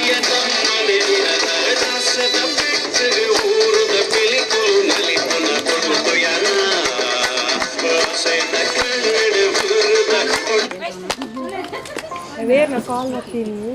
Together. వేరు నా call నచ్చింది.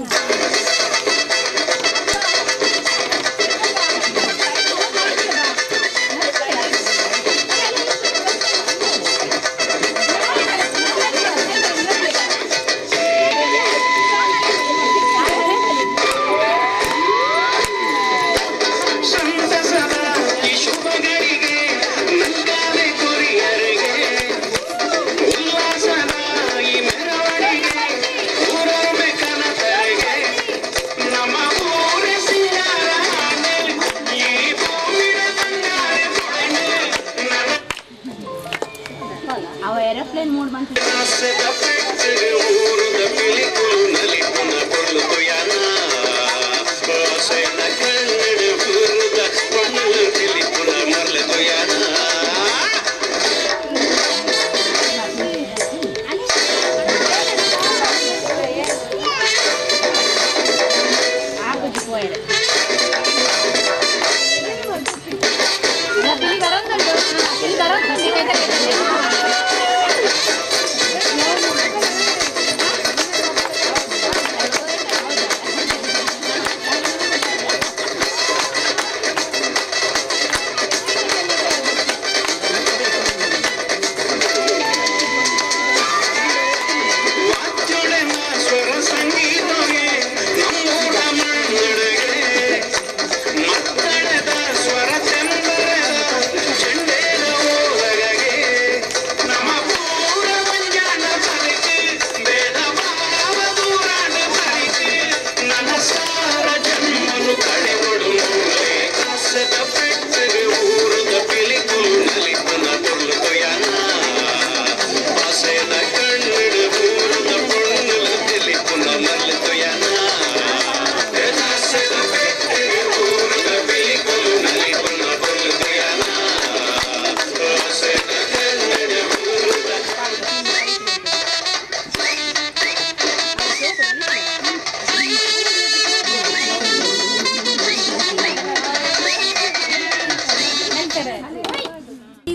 ಏರೋಪ್ಲೇನ್ ಮೂಡ್ ಬಂತು.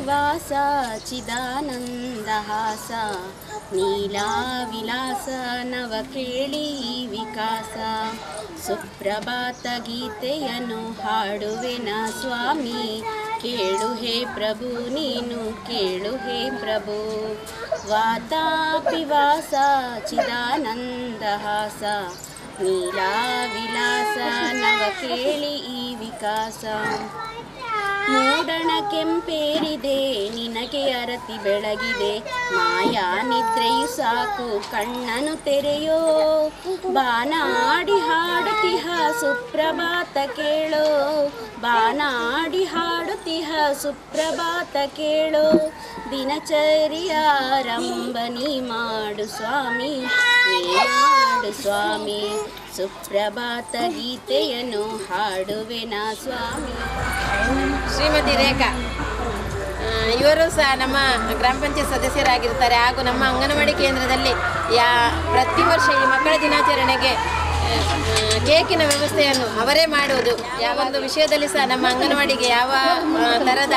ವಾಸ ಚಿದಾನಂದಹಾಸ ನೀಲಾ ವಿಲಾಸ ನವ ಕೇಳಿ ವಿಕಾಸ ಸುಪ್ರಭಾತ ಗೀತೆಯನ್ನು ಹಾಡುವೆನ ಸ್ವಾಮಿ ಕೇಳು ಹೇ ಪ್ರಭು ನೀನು ಕೇಳು ಹೇ ಪ್ರಭು ವಾತಾಪಿವಾಸ ಚಿದಾನಂದಹಾಸ ನೀಲಾ ವಿಲಾಸ ನವ ಕೇಳಿ ಈ ವಿಕಾಸ ಮೂಡಣ ಕೆಂಪೇರಿದೆ ನಿನಗೆ ಅರತಿ ಬೆಳಗಿದೆ ಮಾಯಾ ನಿದ್ರೆಯು ಸಾಕು ಕಣ್ಣನು ತೆರೆಯೋ ಬಾನಾಡಿ ಹಾಡುತ್ತಿಹ ಸುಪ್ರಭಾತ ಕೇಳೋ ಬಾನಾಡಿ ಹಾಡುತ್ತಿಹ ಸುಪ್ರಭಾತ ಕೇಳೋ ದಿನಚರ್ಯಾರಂಭನಿ ಮಾಡು ಸ್ವಾಮಿ ನೀ ಮಾಡು ಸ್ವಾಮಿ ಸುಪ್ರಭಾತ ಗೀತೆಯನ್ನು ಹಾಡುವೆನ ಸ್ವಾಮಿ. ಶ್ರೀಮತಿ ರೇಖಾ ಇವರು ಸಹ ನಮ್ಮ ಗ್ರಾಮ ಪಂಚಾಯತ್ ಸದಸ್ಯರಾಗಿರ್ತಾರೆ ಹಾಗೂ ನಮ್ಮ ಅಂಗನವಾಡಿ ಕೇಂದ್ರದಲ್ಲಿ ಪ್ರತಿ ವರ್ಷ ಈ ಮಕ್ಕಳ ದಿನಾಚರಣೆಗೆ ಕೇಕಿನ ವ್ಯವಸ್ಥೆಯನ್ನು ಅವರೇ ಮಾಡುವುದು. ಯಾವ ಒಂದು ವಿಷಯದಲ್ಲಿ ಸಹ ನಮ್ಮ ಅಂಗನವಾಡಿಗೆ ಯಾವ ಥರದ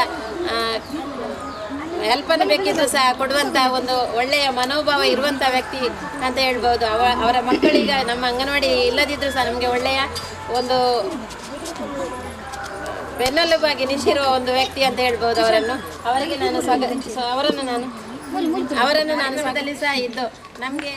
ಹೆಲ್ಪನ್ನು ಬೇಕಿದ್ದರೂ ಸಹ ಕೊಡುವಂಥ ಒಂದು ಒಳ್ಳೆಯ ಮನೋಭಾವ ಇರುವಂಥ ವ್ಯಕ್ತಿ ಅಂತ ಹೇಳ್ಬೋದು. ಅವರ ಮಕ್ಕಳೀಗ ನಮ್ಮ ಅಂಗನವಾಡಿ ಇಲ್ಲದಿದ್ದರೂ ಸಹ ನಮಗೆ ಒಳ್ಳೆಯ ಒಂದು ಬೆನ್ನೆಲುಬಾಗಿ ನಿಂತಿರುವ ಒಂದು ವ್ಯಕ್ತಿ ಅಂತ ಹೇಳ್ಬೋದು ಅವರನ್ನು. ಅವರಿಗೆ ನಾನು ಅವರನ್ನು ನಾನು ಸದಲಿ ಸಹ ಇದ್ದು ನಮಗೆ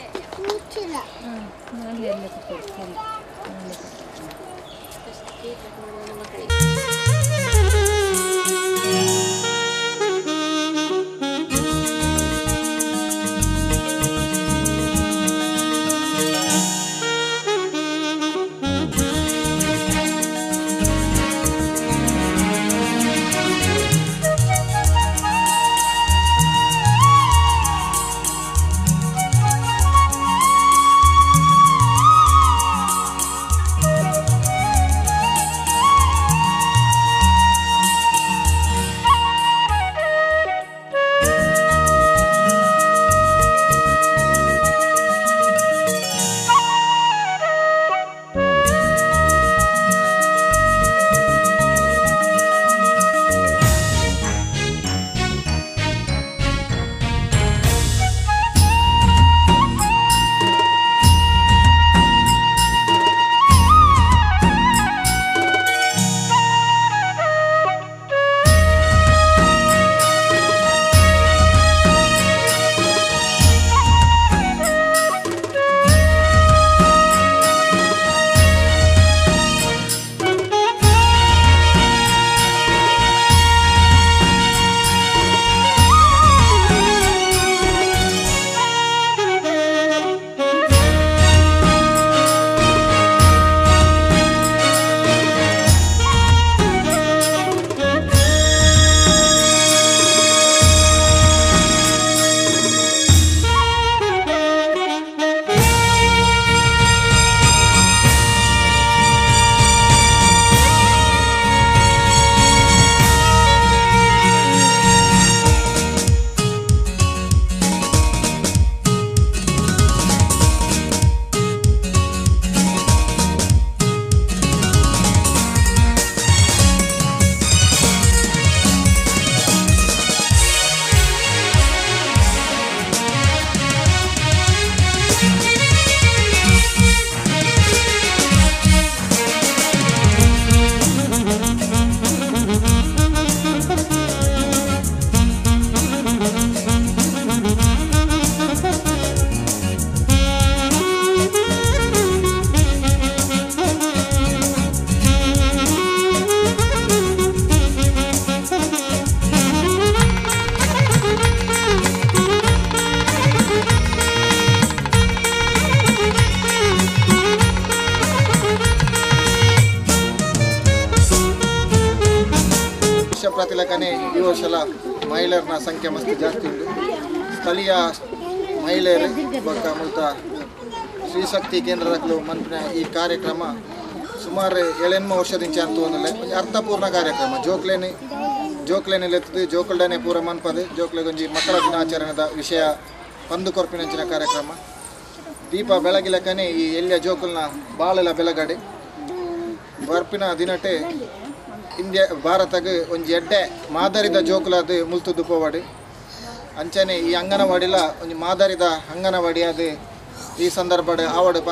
ಲೆಕ್ಕನೆ ಈ ವರ್ಷಲ ಮಹಿಳೆಯರ ಸಂಖ್ಯೆ ಮಸ್ತ್ ಜಾಸ್ತಿ ಉಂಟು. ಸ್ಥಳೀಯ ಮಹಿಳೆಯರು ಬೊಕ್ಕ ಮುಲ್ತ ಶ್ರೀಶಕ್ತಿ ಕೇಂದ್ರದಕ್ಕೂ ಮನ್ಪಿನ ಈ ಕಾರ್ಯಕ್ರಮ ಸುಮಾರು 7-8 ವರ್ಷದಿಂಚ ಅಂತ ಒಂದಲ್ಲ ಒಂದು ಅರ್ಥಪೂರ್ಣ ಕಾರ್ಯಕ್ರಮ. ಜೋಕ್ಲೆನೆಲ್ಲ ಎತ್ತದು ಜೋಕಲ್ಡನೆ ಪೂರ ಮನ್ಪದು ಜೋಕ್ಲೆಗೊಂಜಿ ಮಕ್ಕಳ ದಿನಾಚರಣೆದ ವಿಷಯ ಪಂದು ಕೊರ್ಪಿನಂಚಿನ ಕಾರ್ಯಕ್ರಮ. ದೀಪ ಬೆಳಗಿಲಕ್ಕನೆ ಈ ಎಲ್ಲಿಯ ಜೋಕಲ್ನ ಬಾಳೆಲ ಬೆಳಗಡೆ ಬರ್ಪಿನ ದಿನಟೆ ಭಾರತಗೆ ಒಂಜಿ ಎಡ್ಡೆ ಮಾದರಿದ ಜೋಕುಲದು ಮುಲ್ತುದು ಪೋವಾಡು ಅಂಚನೆ ಈ ಅಂಗನವಾಡಿಲ ಒಂಜಿ ಮಾದರಿದ ಅಂಗನವಾಡಿ ಅದು ಈ ಸಂದರ್ಭದ ಆವಡು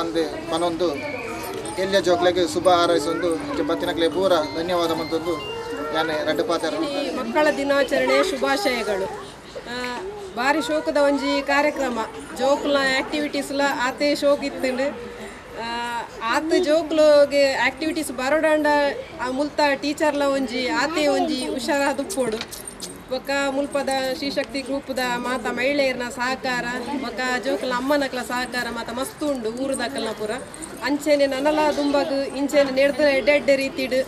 ಪನೊಂದು ಎಲ್ಲಿಯ ಜೋಕ್ಲೆಗೆ ಶುಭ ಹಾರೈಸೊಂದು ಬತ್ತಿನಕ್ಲೆ ಪೂರ ಧನ್ಯವಾದ ಮಂತೊಂದು ಯಾನೆ ರಡ್ಡು ಪಾತ್ರ. ಮಕ್ಕಳ ದಿನಾಚರಣೆ ಶುಭಾಶಯಗಳು. ಭಾರಿ ಶೋಕದ ಒಂಜಿ ಕಾರ್ಯಕ್ರಮ ಜೋಕ್ಲ ಆ್ಯಕ್ಟಿವಿಟೀಸ್ಲ ಆತೆ ಶೋಕ್ ಇತ್ತಂಡು ಆತ ಜೋಕ್ಲುಗೆ ಆ್ಯಕ್ಟಿವಿಟೀಸ್ ಬರೋಡಂಡ ಮುಲ್ತ ಟೀಚರ್ಲ ಒಂಜಿ ಆತೆ ಒಂಜಿ ಹುಷಾರ ದುಪ್ಪೋಡು ಬೊಕ್ಕ ಮುಲ್ಪದ ಶ್ರೀಶಕ್ತಿ ಗ್ರೂಪ್ದ ಮಾತ ಮಹಿಳೆಯರ್ನ ಸಹಕಾರ ಬೊಕ್ಕ ಜೋಕಲ್ನ ಅಮ್ಮನಕ್ಲ ಸಹಕಾರ ಮಾತ ಮಸ್ತ್ ಉಂಡು ಊರುದಕ್ಕಲ್ನ ಪೂರ ಅಂಚೆನೆ ನನಲ ದುಂಬಗ್ ಇಂಚೆನೆ ನೆಡ್ದು ಎಡ್ಡೆ ರೀತಿಡ್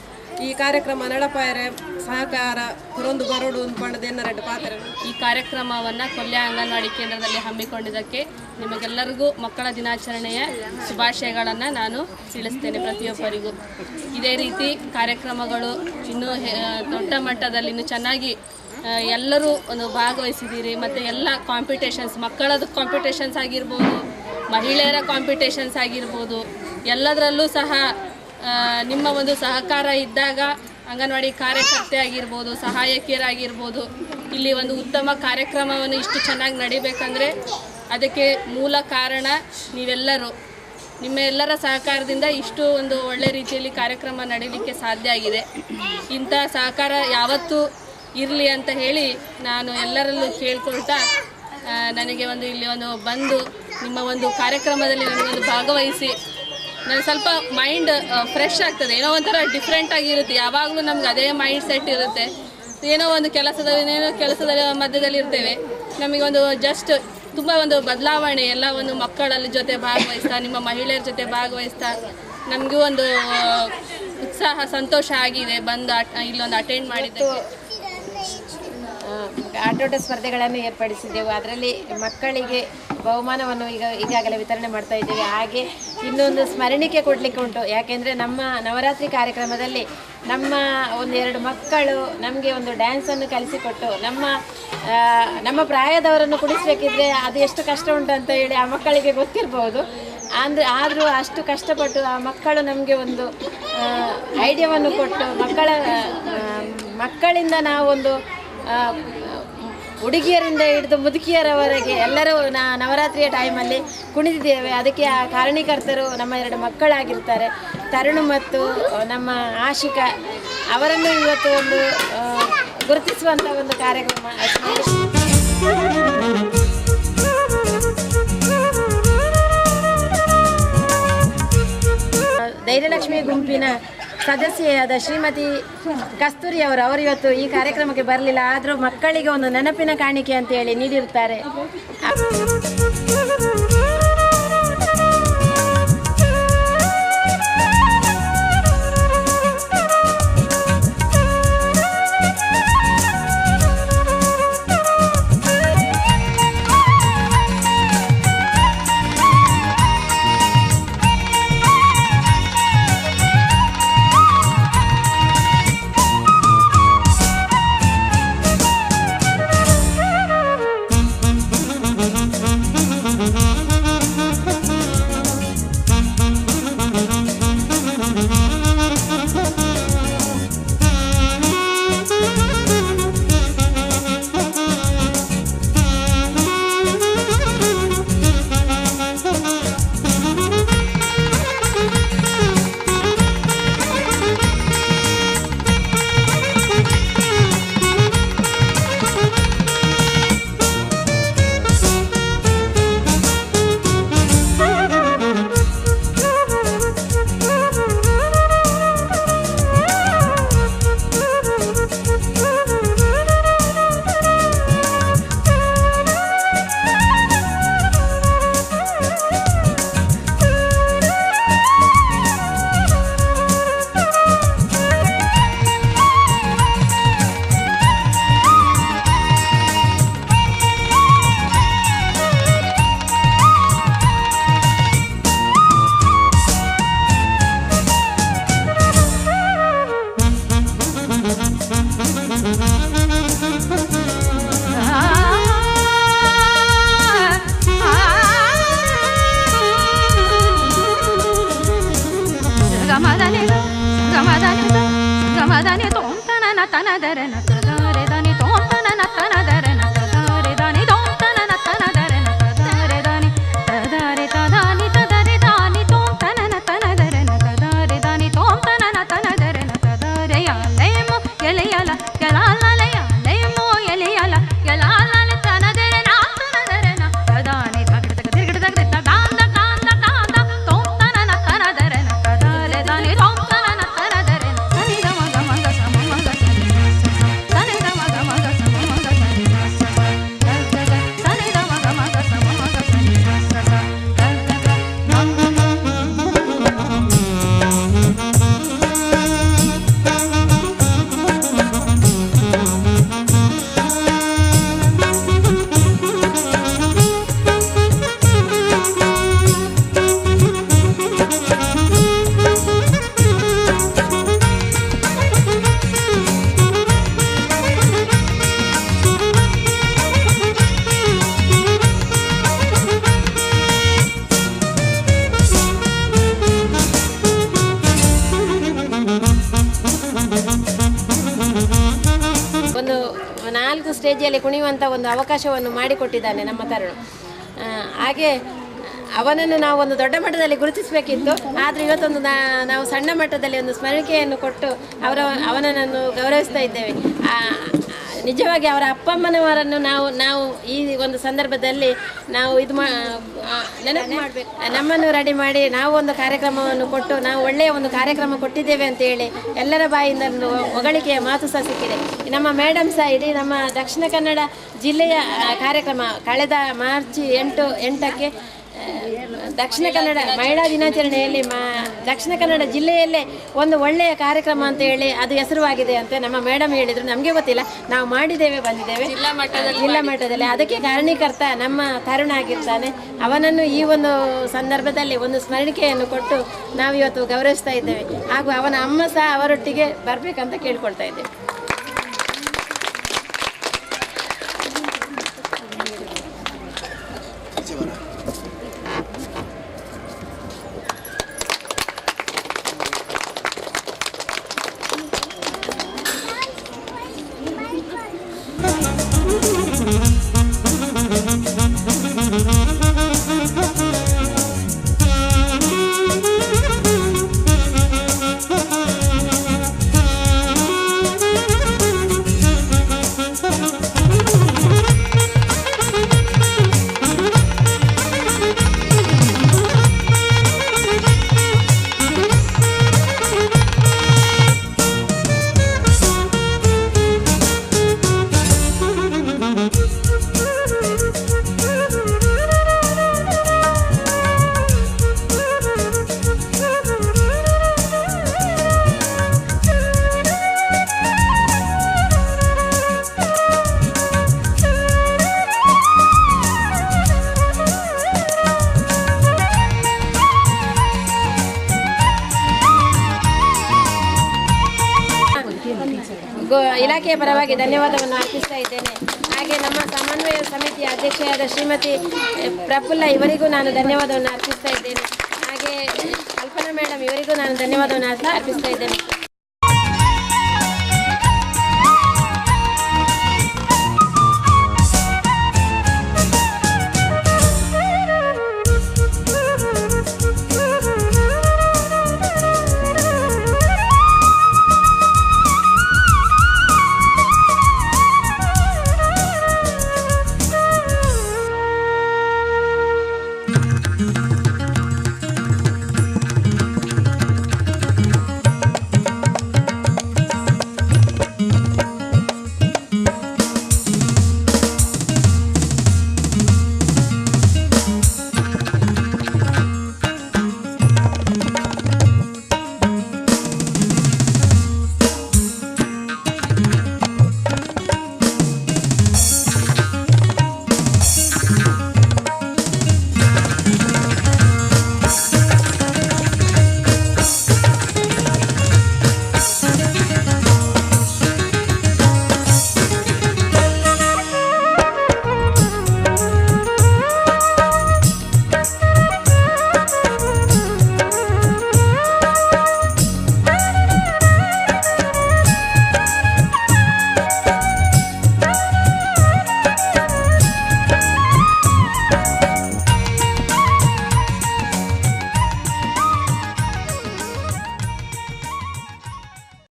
ಈ ಕಾರ್ಯಕ್ರಮ ನಡಪಾಯರೆ ಸಹಕಾರ ಪುರೊಂದು ಬರೋಡು ಪಂಡದೆನ್ನರೆಡ್ಡು ಪಾತ್ರ. ಈ ಕಾರ್ಯಕ್ರಮವನ್ನು ಕೊಲ್ಯ ಅಂಗನವಾಡಿ ಕೇಂದ್ರದಲ್ಲಿ ಹಮ್ಮಿಕೊಂಡಿದ್ದಕ್ಕೆ ನಿಮಗೆಲ್ಲರಿಗೂ ಮಕ್ಕಳ ದಿನಾಚರಣೆಯ ಶುಭಾಶಯಗಳನ್ನು ನಾನು ತಿಳಿಸ್ತೇನೆ ಪ್ರತಿಯೊಬ್ಬರಿಗೂ. ಇದೇ ರೀತಿ ಕಾರ್ಯಕ್ರಮಗಳು ಇನ್ನೂ ದೊಡ್ಡ ಮಟ್ಟದಲ್ಲಿ ಇನ್ನೂ ಚೆನ್ನಾಗಿ ಎಲ್ಲರೂ ಒಂದು ಭಾಗವಹಿಸಿದ್ದೀರಿ. ಮತ್ತು ಎಲ್ಲ ಕಾಂಪಿಟೇಷನ್ಸ್ ಮಕ್ಕಳದ್ದು ಕಾಂಪಿಟೇಷನ್ಸ್ ಆಗಿರ್ಬೋದು, ಮಹಿಳೆಯರ ಕಾಂಪಿಟೇಷನ್ಸ್ ಆಗಿರ್ಬೋದು, ಎಲ್ಲದರಲ್ಲೂ ಸಹ ನಿಮ್ಮ ಒಂದು ಸಹಕಾರ ಇದ್ದಾಗ ಅಂಗನವಾಡಿ ಕಾರ್ಯಕರ್ತೆ ಆಗಿರ್ಬೋದು, ಸಹಾಯಕಿಯರಾಗಿರ್ಬೋದು, ಇಲ್ಲಿ ಒಂದು ಉತ್ತಮ ಕಾರ್ಯಕ್ರಮವನ್ನು ಇಷ್ಟು ಚೆನ್ನಾಗಿ ನಡಿಬೇಕಂದ್ರೆ ಅದಕ್ಕೆ ಮೂಲ ಕಾರಣ ನೀವೆಲ್ಲರೂ. ನಿಮ್ಮ ಎಲ್ಲರ ಸಹಕಾರದಿಂದ ಇಷ್ಟು ಒಂದು ಒಳ್ಳೆ ರೀತಿಯಲ್ಲಿ ಕಾರ್ಯಕ್ರಮ ನಡೀಲಿಕ್ಕೆ ಸಾಧ್ಯ ಆಗಿದೆ. ಇಂಥ ಸಹಕಾರ ಯಾವತ್ತೂ ಇರಲಿ ಅಂತ ಹೇಳಿ ನಾನು ಎಲ್ಲರಲ್ಲೂ ಕೇಳ್ಕೊಳ್ತಾ ನನಗೆ ಒಂದು ಇಲ್ಲಿ ಒಂದು ಬಂದು ನಿಮ್ಮ ಒಂದು ಕಾರ್ಯಕ್ರಮದಲ್ಲಿ ನನಗೊಂದು ಭಾಗವಹಿಸಿ ನನಗೆ ಸ್ವಲ್ಪ ಮೈಂಡ್ ಫ್ರೆಶ್ ಆಗ್ತದೆ. ಏನೋ ಒಂಥರ ಡಿಫ್ರೆಂಟ್ ಆಗಿರುತ್ತೆ. ಯಾವಾಗಲೂ ನಮ್ಗೆ ಅದೇ ಮೈಂಡ್ ಸೆಟ್ ಇರುತ್ತೆ. ಏನೋ ಒಂದು ಕೆಲಸದ ಮಧ್ಯದಲ್ಲಿ ಇರ್ತೇವೆ. ನಮಗೆ ಒಂದು ಜಸ್ಟ್ ತುಂಬ ಒಂದು ಬದಲಾವಣೆ ಎಲ್ಲ ಒಂದು ಮಕ್ಕಳಲ್ಲಿ ಜೊತೆ ಭಾಗವಹಿಸ್ತಾ, ನಿಮ್ಮ ಮಹಿಳೆಯರ ಜೊತೆ ಭಾಗವಹಿಸ್ತಾ ನಮಗೂ ಒಂದು ಉತ್ಸಾಹ ಸಂತೋಷ ಆಗಿದೆ ಬಂದು ಇಲ್ಲೊಂದು ಅಟೆಂಡ್ ಮಾಡಿದ್ದೆ. ಆಟೋಟ ಸ್ಪರ್ಧೆಗಳನ್ನು ಏರ್ಪಡಿಸಿದ್ದೆವು. ಅದರಲ್ಲಿ ಮಕ್ಕಳಿಗೆ ಬಹುಮಾನವನ್ನು ಈಗಾಗಲೇ ವಿತರಣೆ ಮಾಡ್ತಾ ಇದ್ದೇವೆ. ಹಾಗೆ ಇನ್ನೊಂದು ಸ್ಮರಣಿಕೆ ಕೊಡಲಿಕ್ಕೆ ಉಂಟು. ಯಾಕೆಂದರೆ ನಮ್ಮ ನವರಾತ್ರಿ ಕಾರ್ಯಕ್ರಮದಲ್ಲಿ ನಮ್ಮ 1-2 ಮಕ್ಕಳು ನಮಗೆ ಒಂದು ಡ್ಯಾನ್ಸನ್ನು ಕಲಿಸಿಕೊಟ್ಟು ನಮ್ಮ ಪ್ರಾಯದವರನ್ನು ಕುಡಿಸಬೇಕಿದ್ರೆ ಅದು ಎಷ್ಟು ಕಷ್ಟ ಉಂಟು ಅಂತ ಹೇಳಿ ಆ ಮಕ್ಕಳಿಗೆ ಗೊತ್ತಿರ್ಬೋದು. ಆದರೂ ಅಷ್ಟು ಕಷ್ಟಪಟ್ಟು ಆ ಮಕ್ಕಳು ನಮಗೆ ಒಂದು ಐಡಿಯಾವನ್ನು ಕೊಟ್ಟು ಮಕ್ಕಳಿಂದ ನಾವೊಂದು ಹುಡುಗಿಯರಿಂದ ಹಿಡಿದು ಮುದುಕಿಯರವರೆಗೆ ಎಲ್ಲರೂ ನವರಾತ್ರಿಯ ಟೈಮಲ್ಲಿ ಕುಣಿದಿದ್ದೇವೆ. ಅದಕ್ಕೆ ಆ ಕಾರಣೀಕರ್ತರು ನಮ್ಮ 2 ಮಕ್ಕಳಾಗಿರ್ತಾರೆ, ತರುಣ್ ಮತ್ತು ನಮ್ಮ ಆಶಿಕ. ಅವರನ್ನು ಇವತ್ತು ಒಂದು ಗುರುತಿಸುವಂಥ ಒಂದು ಕಾರ್ಯಕ್ರಮ. ಧೈರ್ಯಲಕ್ಷ್ಮಿ ಗುಂಪಿನ ಸದಸ್ಯೆಯಾದ ಶ್ರೀಮತಿ ಕಸ್ತೂರಿ ಅವರು ಇವತ್ತು ಈ ಕಾರ್ಯಕ್ರಮಕ್ಕೆ ಬರಲಿಲ್ಲ. ಆದರೂ ಮಕ್ಕಳಿಗೆ ಒಂದು ನೆನಪಿನ ಕಾಣಿಕೆ ಅಂತ ಹೇಳಿ ನೀಡಿರ್ತಾರೆ. ತದನಿ ತೋಂತನನ ತನದರನ ತದರೆ ದನಿ ತೋಂತನನ ತನದರನ ತದರೆ ದನಿ ತೋಂತನನ ತನದರನ ತದರೆ ದನಿ ತದರೆ ತದಾನಿ ತದರೆ ದಾನಿ ತೋಂತನನ ತನದರನ ತದರೆ ದನಿ ತೋಂತನನ ತನದರನ ತದರೆಯ ಲೇಮು ಎಲೆಯಲ ಕೆಲಾಲಯ ಲೇಮು ಎಲೆಯಲ ಕೆಲಾಲಲ ತನದರನ ತನದರನ ತದಾನಿ ತಗಡ ತಿರುಗಡ ತಗಡ ಗಾಂಧ ಗಾಂಧ ಗಾಂಧ ತೋಂತನನ ತನದರನ ತದರೆ ದನಿ ತೋಂತನನ ತನದರನ ಸನಿ ಗಮ ಗಮ ಗ ಸಮ ಗ ಸನಿ ಸನಿ ಗಮ ಗಮ ಗ ಸಮ ಗ ಸನಿ ಸನಿ ಗಮ ಗಮ ಗ ಸಮ ಗ ಸನಿ ಒಂದು 4 ಸ್ಟೇಜಲ್ಲಿ ಕುಣಿಯುವಂಥ ಒಂದು ಅವಕಾಶವನ್ನು ಮಾಡಿಕೊಟ್ಟಿದ್ದಾನೆ ನಮ್ಮ ತರುಣ. ಹಾಗೆ ಅವನನ್ನು ನಾವು ಒಂದು ದೊಡ್ಡ ಮಟ್ಟದಲ್ಲಿ ಗುರುತಿಸಬೇಕಿತ್ತು. ಆದರೆ ಇವತ್ತೊಂದು ನಾವು ಸಣ್ಣ ಮಟ್ಟದಲ್ಲಿ ಒಂದು ಸ್ಮರಣಿಕೆಯನ್ನು ಕೊಟ್ಟು ಅವನನ್ನು ಗೌರವಿಸ್ತಾ ಇದ್ದೇವೆ. ನಿಜವಾಗಿ ಅವರ ಅಪ್ಪಮ್ಮನವರನ್ನು ನಾವು ಈ ಒಂದು ಸಂದರ್ಭದಲ್ಲಿ ನಾವು ನೆನಪು ಮಾಡಬೇಕು. ನಮ್ಮನ್ನು ರೆಡಿ ಮಾಡಿ ನಾವು ಒಂದು ಕಾರ್ಯಕ್ರಮವನ್ನು ಕೊಟ್ಟು ನಾವು ಒಳ್ಳೆಯ ಒಂದು ಕಾರ್ಯಕ್ರಮ ಕೊಟ್ಟಿದ್ದೇವೆ ಅಂತೇಳಿ ಎಲ್ಲರ ಬಾಯಿಂದ ಒಂದು ಹೊಗಳಿಕೆಯ ಮಾತು ಸಹ ಸಿಕ್ಕಿದೆ. ನಮ್ಮ ಮೇಡಮ್ ಸಹ ಇಡೀ ನಮ್ಮ ದಕ್ಷಿಣ ಕನ್ನಡ ಜಿಲ್ಲೆಯ ಕಾರ್ಯಕ್ರಮ ಕಳೆದ ಮಾರ್ಚ್ 8ಕ್ಕೆ ದಕ್ಷಿಣ ಕನ್ನಡ ಮಹಿಳಾ ದಿನಾಚರಣೆಯಲ್ಲಿ ದಕ್ಷಿಣ ಕನ್ನಡ ಜಿಲ್ಲೆಯಲ್ಲೇ ಒಂದು ಒಳ್ಳೆಯ ಕಾರ್ಯಕ್ರಮ ಅಂತ ಹೇಳಿ ಅದು ಹೆಸರುವಾಗಿದೆ ಅಂತ ನಮ್ಮ ಮೇಡಮ್ ಹೇಳಿದರು. ನಮಗೆ ಗೊತ್ತಿಲ್ಲ, ನಾವು ಮಾಡಿದ್ದೇವೆ, ಬಂದಿದ್ದೇವೆ ಜಿಲ್ಲಾ ಮಟ್ಟದಲ್ಲಿ. ಅದಕ್ಕೆ ಕಾರಣೀಕರ್ತ ನಮ್ಮ ತರುಣ ಆಗಿರ್ತಾನೆ. ಅವನನ್ನು ಈ ಒಂದು ಸಂದರ್ಭದಲ್ಲಿ ಒಂದು ಸ್ಮರಣಿಕೆಯನ್ನು ಕೊಟ್ಟು ನಾವು ಇವತ್ತು ಗೌರವಿಸ್ತಾ ಇದ್ದೇವೆ. ಹಾಗೂ ಅವನ ಅಮ್ಮ ಸಹ ಅವರೊಟ್ಟಿಗೆ ಬರಬೇಕಂತ ಕೇಳ್ಕೊಳ್ತಾ ಇದ್ದೇವೆ. ಇಲಾಖೆಯ ಪರವಾಗಿ ಧನ್ಯವಾದವನ್ನು ಅರ್ಪಿಸ್ತಾ ಇದ್ದೇನೆ. ಹಾಗೆ ನಮ್ಮ ಸಮನ್ವಯ ಸಮಿತಿಯ ಅಧ್ಯಕ್ಷೆಯಾದ ಶ್ರೀಮತಿ ಪ್ರಫುಲ್ಲ ಇವರಿಗೂ ನಾನು ಧನ್ಯವಾದವನ್ನು ಅರ್ಪಿಸ್ತಾ ಇದ್ದೇನೆ. ಹಾಗೆ ಕಲ್ಪನಾ ಮೇಡಮ್ ಇವರಿಗೂ ನಾನು ಧನ್ಯವಾದವನ್ನು ಅರ್ಪಿಸ್ತಾ ಇದ್ದೇನೆ.